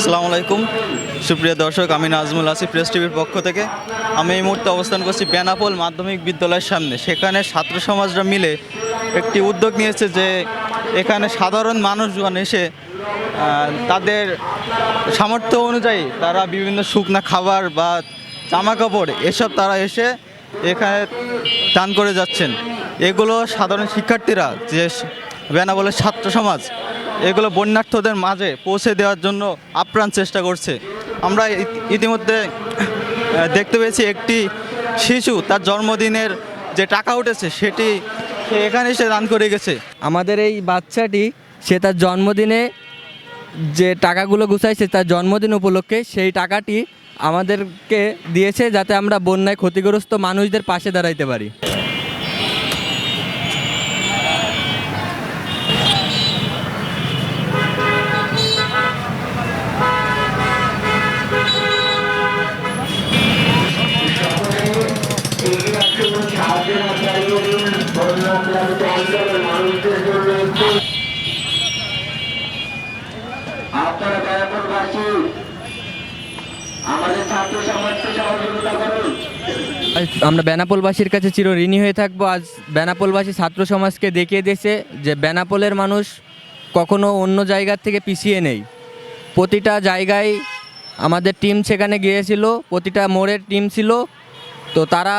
আসসালামু আলাইকুম সুপ্রিয় দর্শক, আমি নাজমুল আসি প্রেস টিভির পক্ষ থেকে। আমি এই মুহূর্তে অবস্থান করছি বেনাপোল মাধ্যমিক বিদ্যালয়ের সামনে। সেখানে ছাত্র সমাজরা মিলে একটি উদ্যোগ নিয়েছে যে এখানে সাধারণ মানুষজন এসে তাদের সামর্থ্য অনুযায়ী তারা বিভিন্ন শুকনা খাবার বা জামা কাপড় এসব তারা এসে এখানে দান করে যাচ্ছেন। এগুলো সাধারণ শিক্ষার্থীরা যে বেনাপোলের ছাত্র সমাজ এগুলো বন্যার্থদের মাঝে পৌঁছে দেওয়ার জন্য আপ্রাণ চেষ্টা করছে। আমরা ইতিমধ্যে দেখতে পেয়েছি একটি শিশু তার জন্মদিনের যে টাকা উঠেছে সেটি সে এখানে এসে দান করে গেছে। আমাদের এই বাচ্চাটি সে তার জন্মদিনে যে টাকাগুলো গুছাইছে তার জন্মদিন উপলক্ষে সেই টাকাটি আমাদেরকে দিয়েছে যাতে আমরা বন্যায় ক্ষতিগ্রস্ত মানুষদের পাশে দাঁড়াইতে পারি। আপনারা বেনাপোলবাসী আমাদের ছাত্র সমাজকে সহযোগিতা করুন। আমরা বেনাপোলবাসীর কাছে চিরঋণী হয়ে থাকবো। আজ বেনাপোলবাসী ছাত্র সমাজকে দেখিয়ে দিয়েছে যে বেনাপোলের মানুষ কখনো অন্য জায়গার থেকে পিছিয়ে নেই। প্রতিটা জায়গায় আমাদের টিম সেখানে গিয়েছিল, প্রতিটা মোড়ের টিম ছিল, তো তারা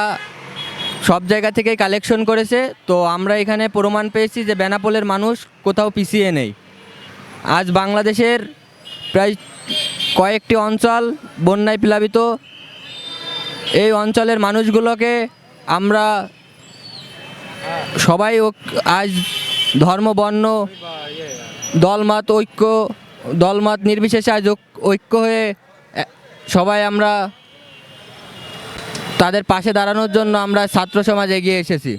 সব জায়গা থেকেই কালেকশন করেছে। তো আমরা এখানে প্রমাণ পেয়েছি যে বেনাপোলের মানুষ কোথাও পিছিয়ে নেই। আজ বাংলাদেশের প্রায় কয়েকটি অঞ্চল বন্যায় প্লাবিত। এই অঞ্চলের মানুষগুলোকে আমরা সবাই আজ ধর্ম বর্ণ দলমত নির্বিশেষে আজ ঐক্য হয়ে সবাই আমরা তাদের পাশে দাঁড়ানোর জন্য আমরা ছাত্র সমাজ এগিয়ে এসেছি।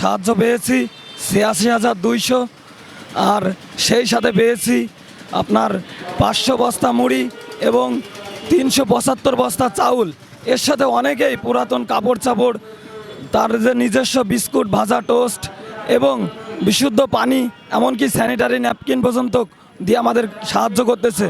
সাহায্য পেয়েছি ৮৬,২০০, আর সেই সাথে পেয়েছি আপনার ৫০০ বস্তা মুড়ি এবং ৩৭৫ বস্তা চাউল। এর সাথে অনেকেই পুরাতন কাপড় চাপড়, তার যে নিজস্ব বিস্কুট, ভাজা টোস্ট এবং বিশুদ্ধ পানি, এমনকি স্যানিটারি ন্যাপকিন পর্যন্ত দিয়ে আমাদের সাহায্য করতেছে।